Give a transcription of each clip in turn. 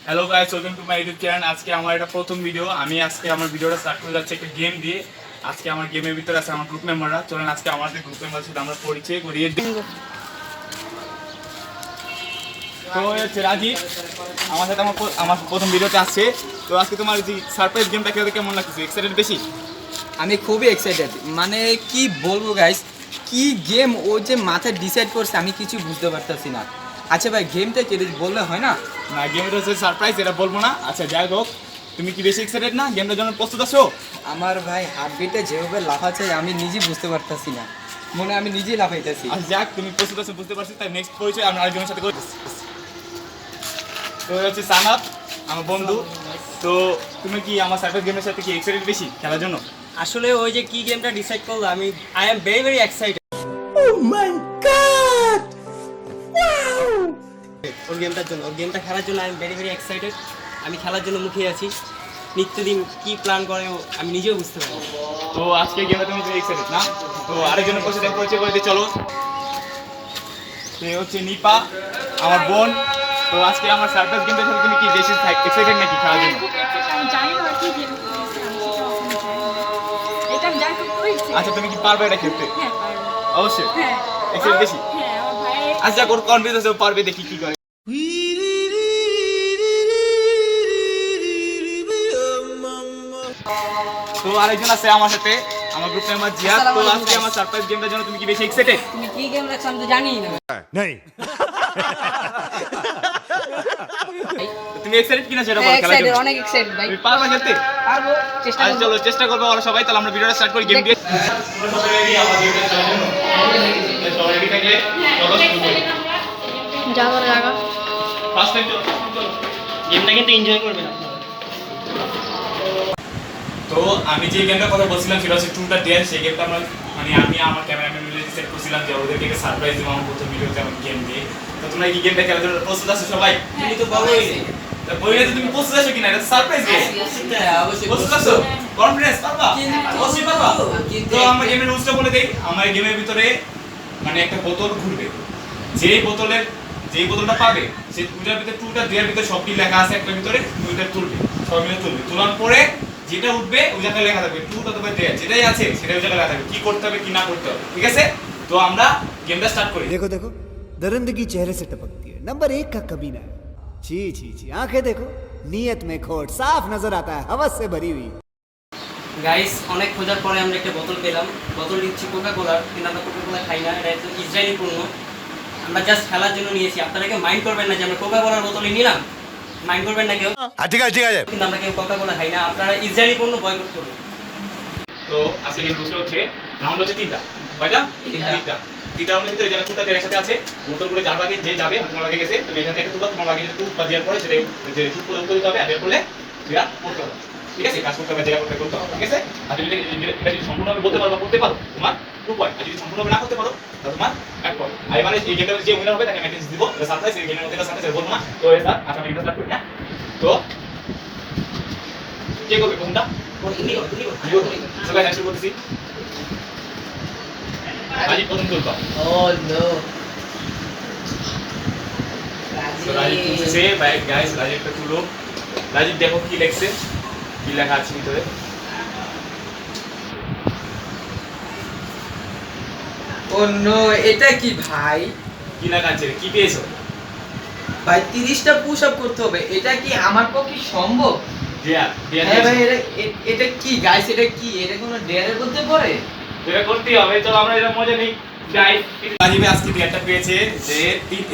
Hello guys, welcome to my YouTube channel. আজকে আমার এটা প্রথম ভিডিও। আমি আজকে আমার ভিডিওটা স্টার্ট করে যাচ্ছি একটা গেম দিয়ে। আজকে আমার গেমের ভিতরে আছে আমার গ্রুপ মেম্বাররা। চলেন আজকে আমাদের গ্রুপ মেম্বার সাথে আমরা পরিচয় করিয়ে দিই। তো হচ্ছে রাজি, আমার সাথে আমার প্রথম ভিডিওতে আসছে। তো আজকে তোমার যে সারপ্রাইজ গেমটা খেলতে কেমন লাগছে? এক্সাইটেড বেশি? আমি খুবই এক্সাইটেড, মানে কি বলবো গাইস, কি গেম ও যে মাথায় ডিসাইড করছে আমি কিছু বুঝতে পারতেছি না। আচ্ছা ভাই, গেমটা কি বললে হয় না? না, গেমটা হচ্ছে সারপ্রাইজ, এটা বলবো না। আচ্ছা যাই হোক, তুমি কি বেশি এক্সাইটেড না? গেমটার জন্য প্রস্তুত আছো? আমার ভাই হার্টবিটে যেভাবে লাফাচ্ছে আমি নিজেই বুঝতে পারতেছি না, মনে আমি নিজেই লাফাইতেছি। আচ্ছা যাক, তুমি প্রস্তুত আছো বুঝতে পারছি। তাই নেক্সট পরিচয় আমরা আরেকজনের সাথে করছি। তো হচ্ছে সানাত, আমার বন্ধু। তো তুমি কি আমার সারপ্রাইজ গেমের সাথে কি এক্সাইটেড বেশি খেলার জন্য? আসলে ওই যে কি গেমটা ডিসাইড করলো, I am very very excited. ওর গেমটার জন্য, ওর গেমটা খেলার জন্য I am very very excited. আমি খেলার জন্য মুখিয়ে আছি। নিত্যদিন কি প্ল্যান করে আমি নিজেও বুঝতে পারি। তো আজকে গেমে তুমি এক্সাইটেড না? তো আরেকজনের সাথে পরিচয় করে দিয়ে চলো। সে হচ্ছে নিপা, আমার বোন। তো আজকে আমার সারপ্রাইজ গেমটা সাথে তুমি কি বেশি এক্সাইটেড নাকি খেলার জন্য? আচ্ছা, তুমি কি পারবে এটা খেলতে? অবশ্যই এক্সাইটেড বেশি। আচ্ছা, ওর কনফিডেন্স আছে, পারবে, দেখি কি করে। তো আরেকজন আছে আমার সাথে, আমার গ্রুপ মেম্বার জিয়াদ। তো আজকে আমার সারপ্রাইজ গেমটার জন্য তুমি কি বেশি এক্সাইটেড? তুমি কি গেম রাখছো আমি তো জানি না। তুমি এক্সাইটেড কিনা সেটা বলো খেলার জন্য। অনেক এক্সাইটেড ভাই। তুমি পারবে খেলতে? পারবো, চেষ্টা আচ্ছা করব। চলো চেষ্টা করবো আমরা সবাই। তাহলে আমরা ভিডিওটা স্টার্ট করি গেম দিয়ে। সবাই রেডি আমার গেমটা খেলার জন্য? সবাই রেডি থাকলে চলো শুরু করি। যাওয়ার জায়গা ফার্স্ট টাইম চলো। গেমটা কিন্তু এনজয় করবেন আপনারা। তো আমি যে গেমটার কথা বলছিলাম সেটা হচ্ছে টুটা ডেয়ার। সেই গেমটা আমরা আমি আমার ক্যামেরাম্যান মিলে ডিসাইড করছিলাম যে ওদেরকে সারপ্রাইজ দেবো আমার প্রথম ভিডিওতে আমি গেম দিয়ে। তো তোমরা কি গেমটা খেলার জন্য প্রস্তুত আছো সবাই? তুমি তো বলোই। তা বইলে তো তুমি প্রস্তুত আছো কিনা? এটা সারপ্রাইজ গেম। অবশ্যই প্রস্তুত আছো? কনফিডেন্স পারবা? অবশ্যই পারবা। তো আমরা গেমের রুলসটা বলে দেই। আমার গেমের ভিতরে একটা বোতল ঘুরবে। যেই বোতলটা পাবে সেই টুটার ভিতরে টুটা দেয়ার ভিতরে সবটি লেখা আছে একটা ভিতরে, টুটা তুলবে, সব মিলে তুলবে। তোলার পরে যেটা উঠবে ওই জায়গায় লেখা থাকবে টু অথবা দেয়ার, যেটাই আছে সেটা ওই জায়গায় লেখা থাকবে, কি করতে হবে কি না করতে হবে। ঠিক আছে? তো আমরা গেমটা স্টার্ট করি। देखो देखो दरिंदगी चेहरे से टपकती है। नंबर 1 का कमीना है। छी छी छी, आंखें देखो, नीयत में खोट साफ नजर आता है, हवस से भरी हुई। গাইস, অনেক খোঁজার পরে আমরা একটা বোতল পেলাম। বোতল দিচ্ছি কোকা কোলার, কিন্তু আমরা কোকা কোলা খাই না, এটা একটু ইসরায়েলি পণ্য। আমরা জাস্ট খেলার জন্য নিয়েছি। আপনারা কেউ মাইন্ড করবেন না যে আমরা কোকা কোলার বোতলই নিলাম, মাইন্ড করবেন না কেউ। ठीक है ठीक है। কিন্তু আমরা কেউ কোকা কোলা খাই না, আপনারা ইসরায়েলি পণ্য বয়কট করুন। তো আজকে গেম রুলস হচ্ছে রাউন্ড হচ্ছে তিনটা। কয়টা? তিনটা রাউন্ডের ভিতরে যারা টুটা দেয়ার একসাথে আছে, বোতলগুলো যার ভাগে যে যাবে, তোমার ভাগে গেছে, তুমি এখান থেকে টুটা তোমার ভাগে যে টু বা দেওয়ার পরে সেটা যে টু করে উত্তর দিতে হবে, আর বের করলে ক্লিয়ার করতে হবে। ঠিক আছে? কাজ করতে হবে, জায়গা করতে হবে। ঠিক আছে? আর যদি সম্পূর্ণভাবে বলতে পারো বা করতে পারো তোমার 2 পয়েন্ট, আর যদি সম্পূর্ণভাবে না করতে পারো তাহলে তোমার 1 পয়েন্ট। আর মানে এই গেমটার যে উইনার হবে তাকে মেসেজ দিব। এটা সারপ্রাইজ, এই গেমের মধ্যে সারপ্রাইজ বলবো না। তো এটা আচ্ছা আমি এটা স্টার্ট করি না। তো কে করবে কোনটা? সবাই শুরু করতেছি। রাজীব প্রথম তুলবা। Oh no. তো রাজীব তুলছে। গাইস রাজীবটা তুলো। রাজীব দেখো কি লেখছে, কি লেখা আছে ভিতরে। ও নো, এটা কি ভাই? কি লেখা আছে? কি পেয়েছো? ভাই 30টা পুশ আপ করতে হবে, এটা কি আমার পক্ষে সম্ভব? দেয়ার হ্যাঁ ভাই, এটা কি গাইস? এটা কি? এটা কোনো ডেয়ারের মধ্যে পড়ে? এটা করতে হবে। চলো আমরা এটা মজা নেই গাইস। রাজীব আজকে ডেয়ারটা পেয়েছে যে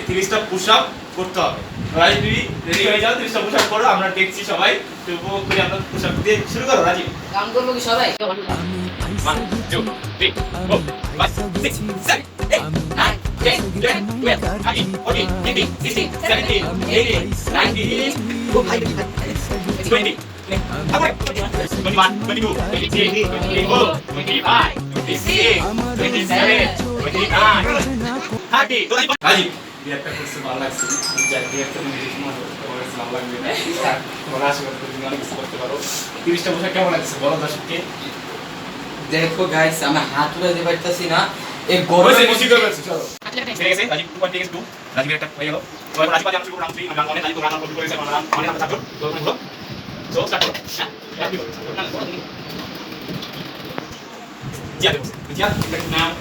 30টা পুশ আপ করতে হবে। রাজীব রেডি হয়ে যাও, 30টা পুশ আপ করো। আমরা দেখছি সবাই, তো উপভোগ করি। আমরা পুশ আপ দিয়ে শুরু করো রাজীব। কাম করবো কি সবাই? 1 2 3 4 5 6 7 8 9 10 11 12 13 14 15 16 17 18 19 20 21 22 23 24 25 26 27 29 30 রাজীব একটা করতে ভালো লাগছে। যাই একটা নিজে তোমার ভালো লাগবে না। তোমরা আশীর্বাদ করে তুমি অনেক কিছু করতে পারো। 30টা বছর কেমন লাগছে বলো দর্শককে? দেখো গাইস, আমি হাত তুলে দিতে পারতেছি না, এই গরমে বেশি করবে। চলো ঠিক আছে রাজীব 2.2 রাজীবের একটা হয়ে গেল তো এখন রাজীব আজ আমরা শুরু করব রাউন্ড 3 আমরা রাউন্ড 1 রাজীব রাউন্ড কমপ্লিট করেছে আমরা রাউন্ড 1 আমরা ছাত্র তো হলো সো স্টার্ট করো হ্যাঁ জিয়াদ নাম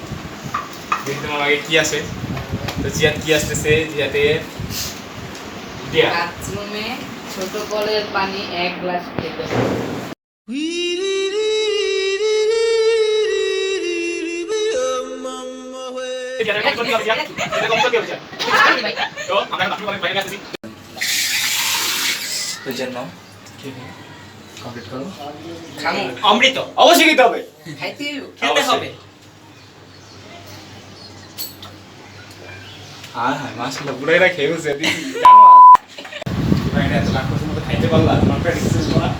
দেখতে আমার আগে কি আছে তো জিয়াদ কি আসতেছে জিয়াদের দিয়া বাথরুমে ছোট কলের পানি 1 গ্লাস খেতে হবে। খামো অমৃত অবশ্যই খেতে হবে খাইতে হইব। খেতে হবে হ্যাঁ হ্যাঁ মাশাআল্লাহ বুড়াইরা খেয়েছে জানো বুড়াইরা এত লাখ পছন্দ করে খাইতে পারলা তোমার প্র্যাকটিস ছিল না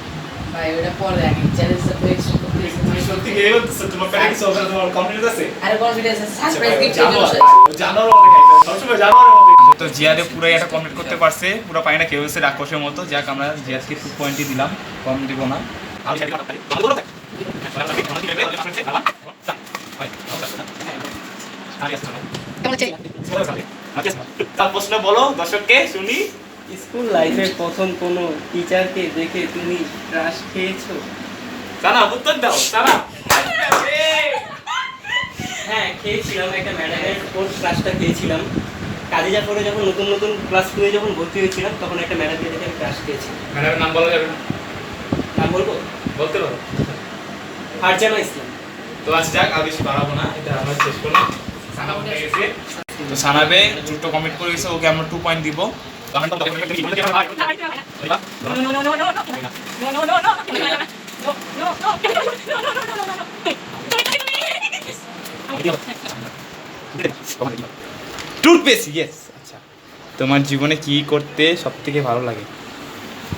ভাই ওটা পরে আমি চ্যালেঞ্জটা তো এক্সেপ্ট করতেছি। তুমি সত্যি খেয়ে বলছো তোমার প্র্যাকটিস হবে তোমার কনফিডেন্স আছে আরে কনফিডেন্স আছে সারপ্রাইজ গিফট জানোয়ারের মতো খাইছে সবসময় জানোয়ারের মতো তো জিয়াদে পুরো এটা কমপ্লিট করতে পারছে পুরো পানিটা খেয়ে হয়েছে রাক্ষসের মতো যাক আমরা জিয়াদকে 2 পয়েন্টই দিলাম কম দিব না আমি সেটা কথা বলি তার প্রশ্ন বলো দর্শককে শুনি স্কুল লাইফের প্রথম কোনো টিচারকে দেখে তুমি ক্রাশ খেয়েছো? সানা উত্তর দাও সানা হ্যাঁ খেয়েছিলাম, একটা ম্যাডামের ওর ক্লাসটা খেয়েছিলাম। কাজিজা পরে যখন নতুন নতুন ক্লাস 2 এ যখন ভর্তি হয়েছিলাম তখন একটা ম্যাডামকে দেখে আমি ক্লাস খেয়েছিলাম। ম্যাডামের নাম বলা যাবে না নাম বলবো? বলতে পারো ফারজানা ইসলাম। তো আজ যাক আর বেশি বাড়াবো না এটা আমরা শেষ করলাম সানা উঠে গেছে তো সানাবে দুটো কমেন্ট করে গেছে ওকে আমরা 2 পয়েন্ট দিব টুথপেস্ট ইয়েস আচ্ছা তোমার জীবনে কি করতে সবথেকে ভালো লাগে?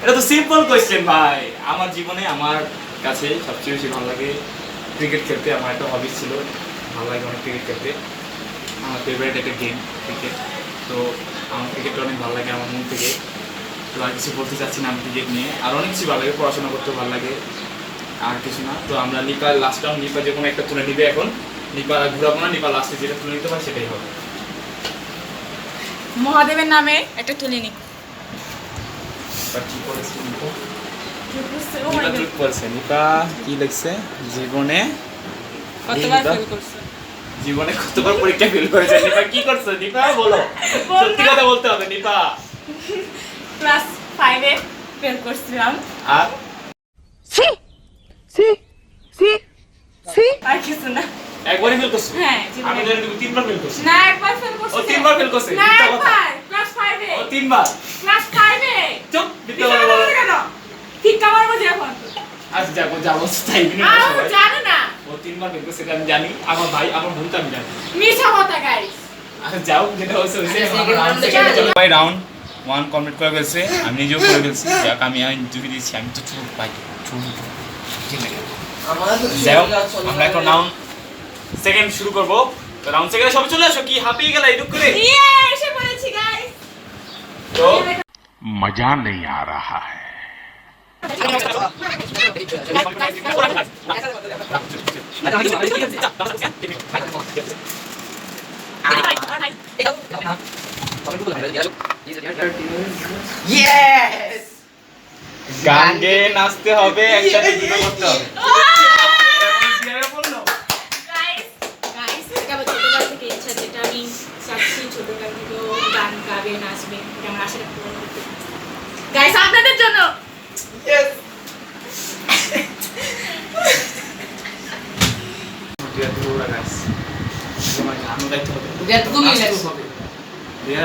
এটা তো সিম্পল কোশ্চেন ভাই আমার জীবনে আমার কাছে সবচেয়ে বেশি ভালো লাগে ক্রিকেট খেলতে আমার একটা হবি ছিল ভালো লাগে অনেক ক্রিকেট খেলতে আমার ফেভারিট একটা গেম ক্রিকেট তো আমার ক্রিকেটটা অনেক ভালো লাগে আমার মন থেকে তো আর কিছু বলতে চাচ্ছি না আমি ক্রিকেট নিয়ে আর অনেক কিছু ভালো লাগে পড়াশোনা করতে ভালো লাগে আর কিছু না তো আমরা নিপা লাস্ট রাউন্ড নিপা যে কোনো একটা তুলে নিবে এখন নিপা ঘুরাবো না নিপা লাস্টে যেটা তুলে নিতে পারে সেটাই হবে মহাদেবের নামে একটা তুলে নি এবার কি করেছে নিপা নিপা টুক করেছে নিপা কি লিখছে জীবনে কতবার ফেল করছে জীবনে কতবার পরীক্ষা ফেল করেছে নিপা কি করছে নিপা বলো সত্যি কথা বলতে হবে নিপা ক্লাস 5 এ ফেল করছিলাম আর আর কিছু না একবারই ফেল করছে হ্যাঁ আমি জীবনে জানি তুমি তিনবার ফেল করছো না একবার ফেল করছি ও তিনবার ফেল করছে না মিথ্যা কথা একবার ক্লাস 5 এ ও তিনবার ক্লাস 5 এ চুপ মিথ্যা মিথ্যা কথা বলো কেন ঠিক কামার মধ্যে এখন আচ্ছা যাবো যাবো তাই আর জানো না ও তিনবার ফেল করছে এটা আমি জানি আমার ভাই আমার বোন তো আমি জানি মিছা কথা গাইস আচ্ছা যাও যেটা হচ্ছে ভাই রাউন্ড 1 কমপ্লিট করে ফেলছে আমি নিজেও করে ফেলছি যাক আমি ইন্টারভিউ দিয়েছি আমি তো চুপ ভাই চুপ ঠিক আছে যাই হোক আমরা এখন রাউন্ড সেকেন্ড শুরু করবো রাউন্ড সেকেন্ডে সবাই চলে আসো কি হাঁপিয়ে গেল এইটুক করে ইয়ে এসে পড়েছি গাইস তো मजा नहीं आ रहा है। গান গেয়ে নাচতে হবে একসাথে ভিডিও করতে হবে গাইস গাইস এটা আমার ছোটবেলা থেকে ইচ্ছা যেটা আমি চাচ্ছি ছোটবেলা থেকে গান গাবে নাচবে এটা আমার আশাটা পূরণ করতে গাইস আপনাদের জন্য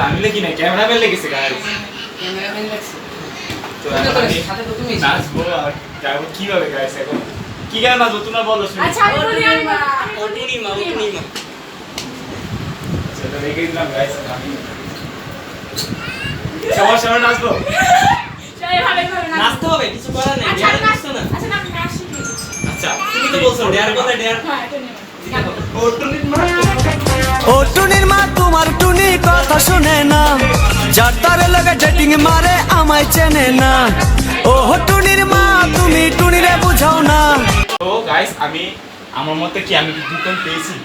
আমি লিখি না ক্যামেরাম্যান লেগেছে গাইস ক্যামেরাম্যান লাগছে তো এখন আমি সাথে তো তুমি নাচবো আর গাইবো কিভাবে গাইস এখন কি গান নাচবো তোমরা বলো শুনি আচ্ছা আমি বলি আমি অটুনিমা সেটা রেখে দিলাম গাইস আমি সবার সামনে নাচবো এইভাবে এইভাবে নাচতে হবে কিছু করার নেই আচ্ছা ডেয়ার নাচ করছো না আচ্ছা আমি নাচ শিখিয়ে দিচ্ছি আচ্ছা তুমি তো বলছো ডেয়ার কথা ডেয়ার হ্যাঁ এটা নিয়ে ও টুনির মা তোমার টুনি কথা শুনে না যার তারে লগে ডেটিং মারে আমায় চেনে না ও টুনির মা তুমি টুনিরে বুঝাও না তো গাইস আমি আমার মতে কি আমি 2 পয়েন্ট পেয়েছি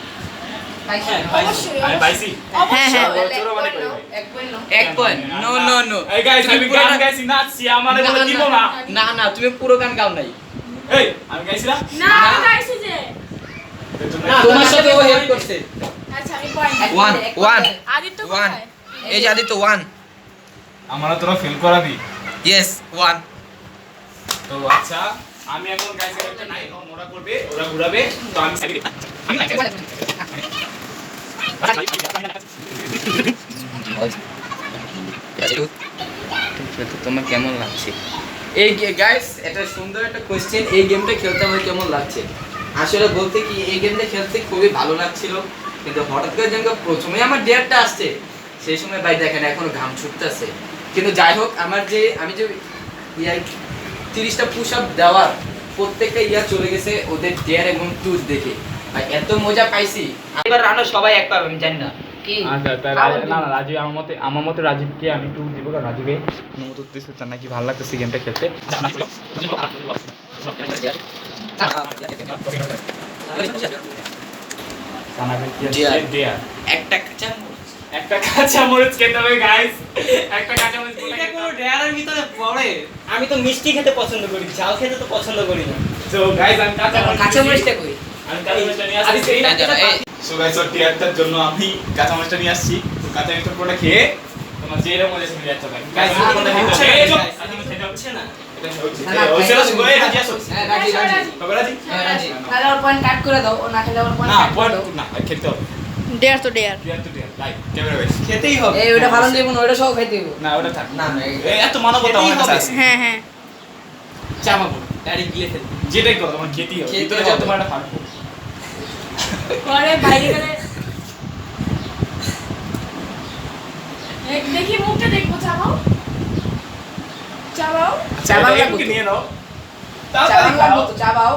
হ্যাঁ, অবশ্যই আমি পাইছি হ্যাঁ হ্যাঁ চোরা মানে করি ভাই। এক পয়েন্ট নাও। 1 পয়েন্ট নো নো নো এই গাইস আমি গান গাইছি নাচছি আমারে বলে দিব না না না তুমি পুরো গান গাও নাই এই আমি গাইছিলাম না আমি গাইছি যে না, তোমার সাথে ও হেল্প করছে আচ্ছা আমি পয়েন্ট এক One, পয়েন্ট, এক one. পয়েন্ট। আদিত্য ওয়ান কোথায় এই যে আদিত্য 1 আমারে তোরা ফেল করাবি ইয়েস 1 তো আচ্ছা আমি এখন গাইছি একটা নাই ওরা করবে ওরা ঘুরাবে তো আমি সাইডে আমি তোমার কেমন লাগছে এই গাইস এটা সুন্দর একটা কোশ্চেন এই গেমটা খেলতে আমার কেমন লাগছে আসলে বলতে কি এই গেমটা খেলতে খুবই ভালো লাগছিল কিন্তু হঠাৎ করে যখন প্রথমে আমার ডেটটা আসছে সেই সময় ভাই দেখেন এখনো ঘাম ছুটতেছে কিন্তু যাই হোক আমার যে আমি যে 30টা পুশ আপ দেওয়ার প্রত্যেকটা চলে গেছে ওদের ডেয়ার এবং টুজ দেখে ভাই এত মজা পাইছি এবার রানো সবাই এক পাবে আমি জানি না কি? আচ্ছা না না রাজীব আমার মতে রাজীবকে আমি টু দিব কারণ রাজীবে অনুমতি দিতেছে তার নাকি ভালো লাগতেছে গেমটা খেলতে একটা কাঁচা মরিচ খেতে হবে গাইস একটা কাঁচা মরিচ এটা কোনো ডেয়ারের ভিতরে পড়ে আমি তো মিষ্টি খেতে পছন্দ করি ঝাল খেতে তো পছন্দ করি না তো গাইস আমি কাঁচা মরিচটা কই? আমি কাঁচা মরিচটা নিয়ে আসছি সো গাইস ওর টিয়ারটার জন্য আমি কাঁচা মরিচটা নিয়ে আসছি তো কাঁচা মরিচটা পুরোটা খেয়ে তোমার যে এরকম মজা শুনে যাচ্ছে ভাই গাইস কোনটা হচ্ছে খেতে হচ্ছে না হচ্ছে না শুনে রাজি আসো হ্যাঁ, রাজি, রাজি। তবে রাজি হ্যাঁ, রাজি। তাহলে ওর পয়েন্ট কাট করে দাও, ও না খেলে ওর পয়েন্ট না কাট করে পয়েন্ট দাও। না খেতে হবে ডেয়ার তো ডেয়ার টিয়ার তো টিয়ার লাইক ক্যামেরা ভাই খেতেই হবে এই ওটা ভালো দেব না, ওটা সব খাইতে হবে। না ওটা থাক না না এই এত মানবতা আমার কাছে আছে হ্যাঁ হ্যাঁ চামাবো ডাইরেক্ট গিলে খেতে যেটাই করো তোমার খেতেই হবে খেতে ভিতরে হবে। যত তোমার একটা ফাটবো পরে বাইরে গেলে দেখি মুখটা দেখবো চাবাও চাবাও চাবাও এটা লাগবে এমনি তো। নিয়ে নাও চাবাও তাড়াতাড়ি লাগবে খাও তো, চাবাও।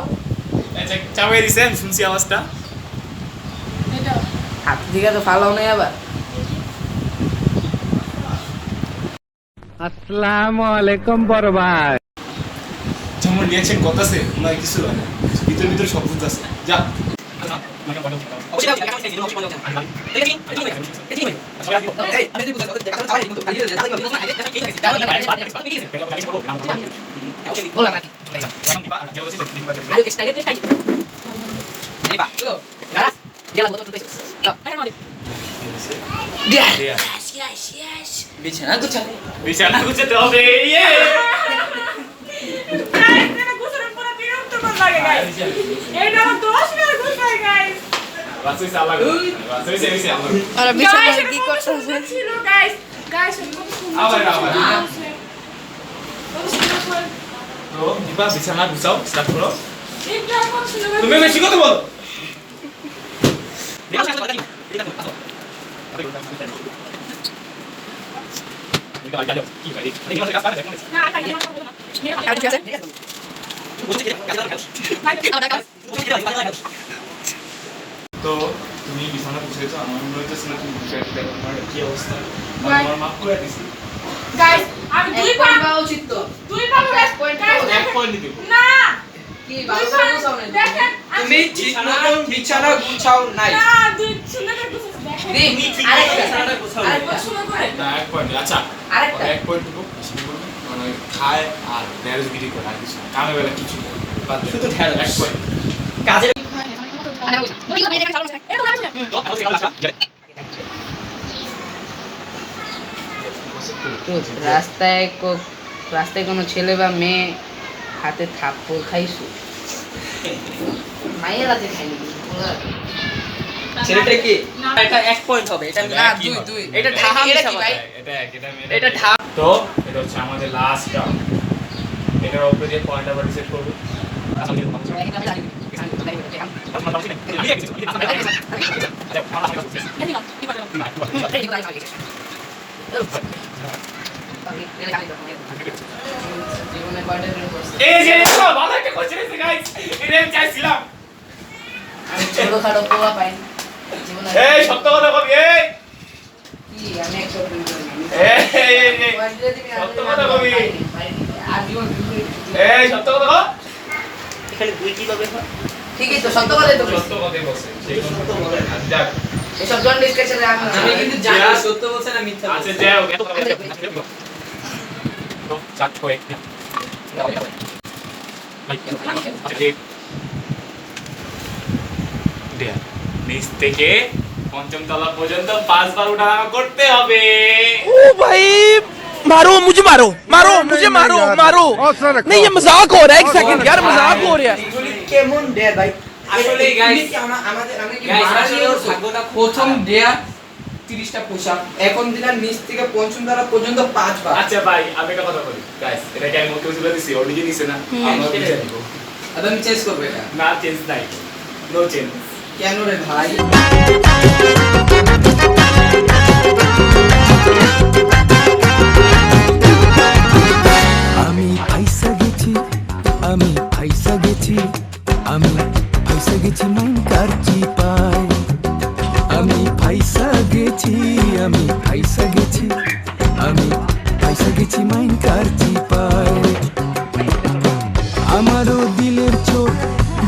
আচ্ছা চাবাই দিছে আমি শুনছি আওয়াজটা এটা হাত দিকে তো ফালাও নাই আবার। যেমন রিয়াকশন কত আছে মনে হয় কিছু হয় না ভিতর ভিতর সব বুঝতে আছে যা বলা নাকি? বিছানা গুছাতে বিছানা গুছাতে হবে ইয়ে গাইস এটা গোসলের পরে বিরক্তকর লাগে গাইস এটা আমার দোষ না গোসল গাইস বাসই সালা বাসই সেভিসে আলো আর বিছানা কি করতেছে ছিল গাইস গাইস কত সুন্দর আবার, ছিল, আবার। কত সুন্দর করে। তো দিবা বিছানা গুছাও স্টার্ট করো এটা কত সুন্দর করে- তুমি বেশি কথা বলো না, খাই না, খাবো না। আর ঠিক আছে তো তুমি বিছানা গুছিয়েছো আমার মনে হচ্ছে না তুমি গুছিয়েছো দেখো তোমার কি অবস্থা তোমার মাফ করে দিছি গাইস আমি এক দুই পা পয়েন্ট পাওয়া উচিত তো। দুই পা গাইস পয়েন্ট গাইস পাবো, এক পয়েন্ট দিব না কি দুই ভালো পা করে বুঝাও নাই। দেখেন তুমি ঠিক মতো বিছানা গুছাও নাই না দুই সুন্দর করে বুঝাচ্ছি, দেখেন দি, তুমি ঠিক আরেকটা। বিছানাটা গোছাও না। আরেকটা। কত সুন্দর করে না এক পয়েন্ট আচ্ছা আরেকটা। এক পয়েন্ট দিব বেশি করবে মানে খায় আর ম্যারেজ বিডি করে আর কিছু না কামে বেলা কিছু না বাদ দে। শুধু ঢেঁড়স। এক পয়েন্ট কাজের রাস্তায় কোনো ছেলে বা মেয়ে হাতে থাপ্পড় খাইছো? মায়ের হাতে খাইনি কিন্তু, ওরা হাতে। ছেলেটা কি না এটা 1 পয়েন্ট হবে এটা না কি 2 হয়? 2 এটা ঢাহা এটা মিশা কি ভাই ভাই? এটা এটা এটা ঢা তো এটা হচ্ছে আমাদের লাস্ট রাউন্ড এটার উপরে যে পয়েন্ট আবার রিসেট করব জীবনে কয়টা দিন করছে? এই যে ভালো একটা কোশ্চেন আছে গাইস এটা আমি চাইছিলাম আমি ছোটখাটো পোলা পাইনি জীবনে। এই সত্য কথা বলবি এই কি আমি একটা দিন করিনি। এই কয়টা দিন আমি সত্য কথা বলবি। পাইনি। আর জীবন এই সত্য কথা বল এখানে দুই কিভাবে হয় ঠিকই তো, সত্য কথাই তো বলছি। সত্য কথাই বলছে সেই কোন যাক এসব জন ডিসকাশনে আমি আমি কিন্তু জানি সত্য বলছে না মিথ্যা আচ্ছা বলছে। যাই হোক তো চাট হয়ে নিচ থেকে পঞ্চম তলা পর্যন্ত 5 বার উঠানামা করতে হবে। ओ भाई मारो मुझे मारो मारो मुझे मारो मारो नहीं ये मजाक हो रहा है एक सेकंड यार मजाक हो रहा है এগুলি কেমন ডেয়ার ভাই আসলে গাইস আমাদের আমরা কি মারানিও ভাগ্যটা প্রথম ডেয়ার 30টা পুশ আপ এখন দিলাম নিচ থেকে পঞ্চম তলা পর্যন্ত 5 বার। আচ্ছা ভাই আমি একটা কথা বলি গাইস, এটা কি আমি মুখে বলে দিছি, ও নিজে দিছে না, আমরা বুঝে দিব আবার আমি চেঞ্জ করব এটা না, চেঞ্জ নাই, নো চেঞ্জ। কেন রে ভাই? আমি ফাইসা গেছি আমি ফাইসা গেছি আমি ফাইসা গেছি মাইন কারচি পাই আমি ফাইসা গেছি আমি ফাইসা গেছি আমি ফাইসা গেছি মাইন কারচি পাই আমারও দিলের চোট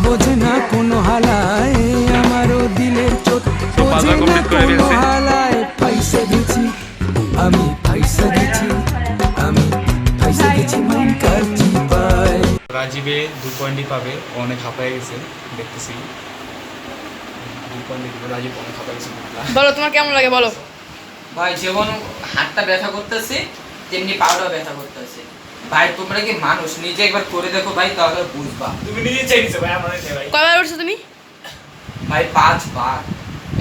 বোঝে না কোনো হালায় আমারও দিলের চোট বোঝে না কোনো হালায় ফাইসা গেছি আমি ফাইসা গেছি আমি ফাইসা গেছি মাইন কারচি পাই রাজীবে 2 পয়েন্টই পাবে, ও অনেক হাঁপায় গেছে দেখতেছি, 2 পয়েন্ট দিবে রাজীব, অনেক হাঁপায় গেছে। বলো তোমার কেমন লাগে বলো। ভাই যেমন হাতটা ব্যথা করতেছে তেমনি পাউটাও ব্যথা করতেছে। ভাই তোমরা কি মানুষ? নিজে একবার করে দেখো ভাই, তাহলে বুঝবা। তুমি নিজে চাইছো ভাই, আমার না ভাই। কয়বার উঠছো তুমি? ভাই 5 বার,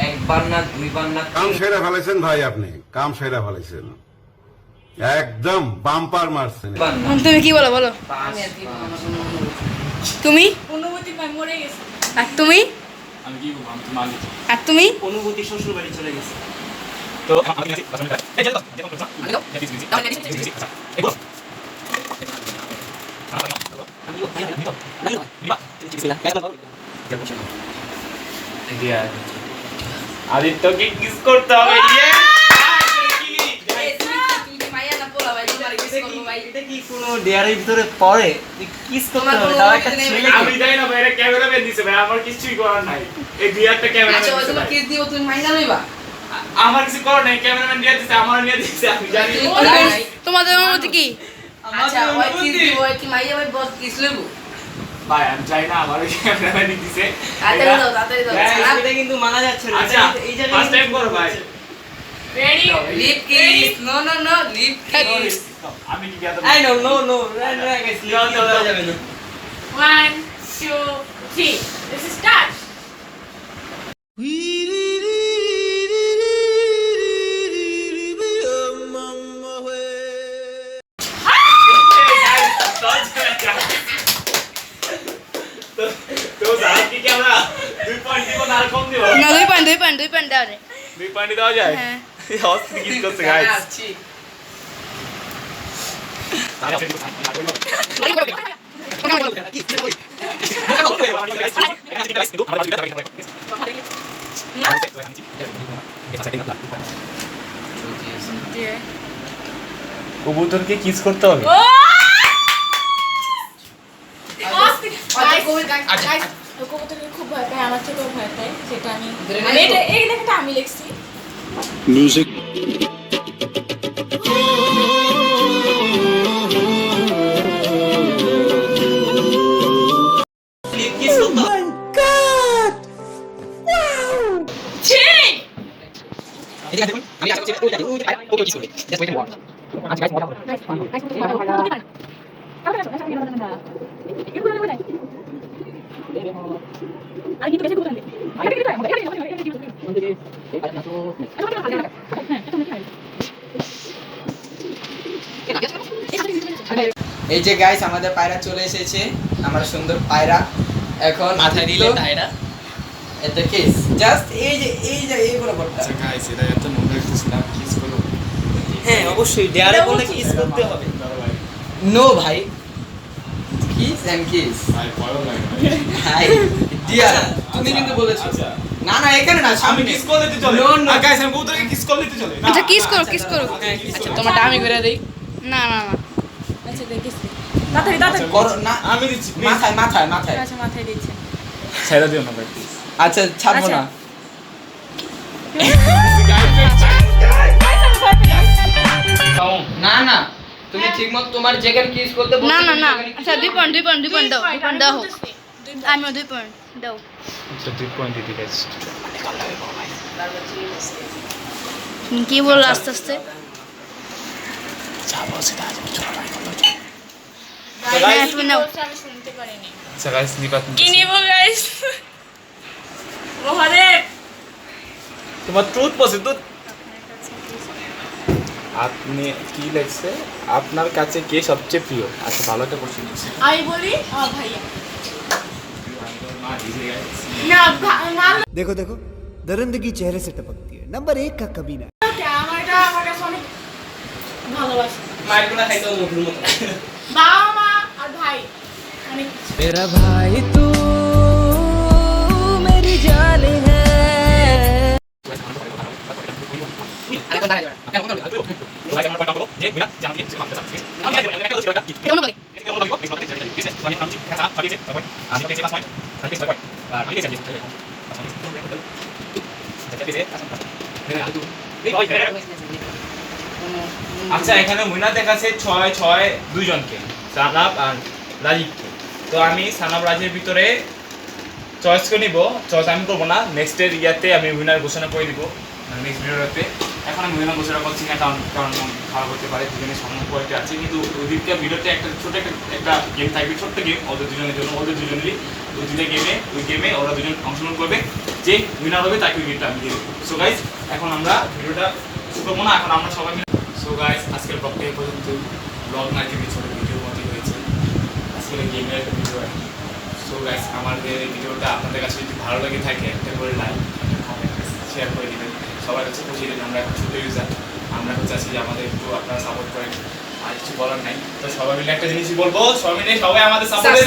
একবার না দুইবার না কাম সেরা ফেলেছেন ভাই, আপনি কাম সেরা ফেলেছেন, একদম বাম্পার মারছেন। তিনবার না, তুমি কি বলো বলো। 5 তুমি অনুভূতি পাই মরে গেছে। আর তুমি আমি কি বলবো, আমি তো মালিক। আর তুমি অনুভূতি শ্বশুর বাড়ি চলে গেছে। তো আমি আছি আসলে এই যে তো যেমন করছ আমি দাও। এই বলো আদিত্যকে কিস করতে হবে। এটা কি কোনো ডেয়ারের ভিতরে পড়ে? কিস করতে হবে তাও একটা ছেলে। আমি জানি না ভাই, এটা ক্যামেরাম্যান দিছে ভাই, আমার কিছুই করার নাই। এই দুই একটা ক্যামেরাম্যান আচ্ছা ওই দিছে তোমার ভাই। কিস দিব তুমি মাইনা লইবা আমার কিছু করার নাই, ক্যামেরাম্যান দিয়ে দিছে, আমার নিয়ে দিছে, আমি জানি। তোমাদের অনুভূতি কি? আচ্ছা ওই কিস দিব ওই কি মাইয়া ভাই বস কিস লইবো ভাই আমি চাই না, আমার ক্যামেরাম্যান দিছে। তাড়াতাড়ি দাও এটা কিন্তু মানা যাচ্ছে না। আচ্ছা এই জায়গায় ফার্স্ট টাইম করো ভাই। Ready lip kiss no lip kiss আমি কি জানতাম? I know no guys leave দেওয়া যাবে না। 1 2 3 this is start তো জানি কি আমরা 2 পয়েন্ট দিব না, আর কম দিব? না 2 পয়েন্ট দেওয়া যায়। 2 পয়েন্ট দেওয়া যায়? হ্যাঁ। এই হস্তি কিস করছে গাইস। আছি কবুতরকে কিস করতে হবে। ও গাইস কবুতরকে খুব ভয় পায়, আমার থেকেও ভয় পায়, সেটা আমি মানে এটা এই লেখাটা আমি লিখছি। মিউজিক কিস করতে হবে। ছি এই যে গাইস আমাদের পায়রা চলে এসেছে, আমার সুন্দর পায়রা। এখন মাথায় দিলে টায়রা। এটা কিস জাস্ট এই বরাবরটা। আচ্ছা গাইস, এটা এত মনে হচ্ছিলাম কিস করব। হ্যাঁ অবশ্যই ডেয়ারে বলে কিস করতে হবে। নো ভাই, কিস এন্ড কিস ভাই ভালো লাগে। হাই ডিয়ার তুমি কিন্তু বলেছো। আচ্ছা। না না এখানে না আমি সামনে কিস করলে তো চলে। No, no. আর গাইস আমি কবুতরকে কিস করলে তো চলে। আচ্ছা কিস করো আচ্ছা তোমারটা আমি করে দেই। না আচ্ছা দেখিস তাড়াতাড়ি করো না আমি দিচ্ছি please। মাথায় মাথায় মাথায় আচ্ছা মাথায় দিচ্ছে ছেড়ে দিও না ভাই প্লিজ। আচ্ছা ছাড়বো আচ্ছা। না। না না তুমি ঠিকমতো তোমার যেখানে কিস করতে বলছো না না তুমি না সেখানে kiss আচ্ছা করো। 2 পয়েন্ট দাও 2 পয়েন্ট দাও আমিও 2 পয়েন্ট দাও আচ্ছা 2 পয়েন্ট দিতে গাইস কি বল আস্তে আস্তে হ্যাঁ, তুমি নাও। আমি শুনতে পারিনি আচ্ছা গাইস নিপাত কি নিব গাইস মহাদেব তোমার ট্রুথ পছন্দ আপনি কি লাগছে আপনার কাছে কে সবচেয়ে প্রিয় আচ্ছা ভালো একটা কোশ্চেন আছে আমি বলি ভাইয়া না না देखो देखो दरिंदगी चेहरे से टपकती है नंबर 1 का कमीना ক্যামেরাটা আমার কাছে অনেক ভালোবাসি মাইরগুলা খাইতো মুখের মতো বাবা মা আর ভাই অনেক मेरा भाई तू मेरी जान है কেমন বলে আচ্ছা এখানে উইনার দেখাচ্ছে 6-6 দুইজনকে সানাব আর রাজীবকে তো আমি সানাব রাজের ভিতরে চয়েস করে নিব চয়েস আমি করবো না নেক্সটের ইয়াতে আমি উইনার ঘোষণা করে দিব নেক্সট ভিডিওতে এখন আমি উইনার ঘোষণা করছি না কারণ কারণ মন খারাপ হতে পারে দুজনের সম্মান কোয়ালিটি আছে কিন্তু ওদিকটা ভিডিওতে একটা ছোট একটা গেম থাকবে ছোট্ট গেম ওদের দুজনের জন্য ওদের দুজনেরই ওই দুজনের গেমে ওরা দুজন অংশগ্রহণ করবে যে উইনার হবে তাকে গেমটা আমি দিয়ে দেবো সো গাইস এখন আমরা ভিডিওটা শুরু করবো না এখন আমরা সবাই সো গাইস আজকের ব্লগটা এই পর্যন্ত ব্লগ না থেকে ছোট ভিডিওর মতোই হয়েছে আজকের গেমের একটা ভিডিও আর কি সো গাইস আমাদের এই ভিডিওটা আপনাদের কাছে যদি ভালো লাগে থাকে একটা করে লাইক কমেন্ট শেয়ার করে দিবেন সবার কাছে পৌঁছে দিন আমরা এখন ছোটো ইউজার আমরা চাচ্ছি যে আমাদের একটু আপনারা সাপোর্ট করেন আর কিছু বলার নাই তো সবাই মিলে একটা জিনিসই বলবো সবাই মিলে সবাই আমাদের সাপোর্টে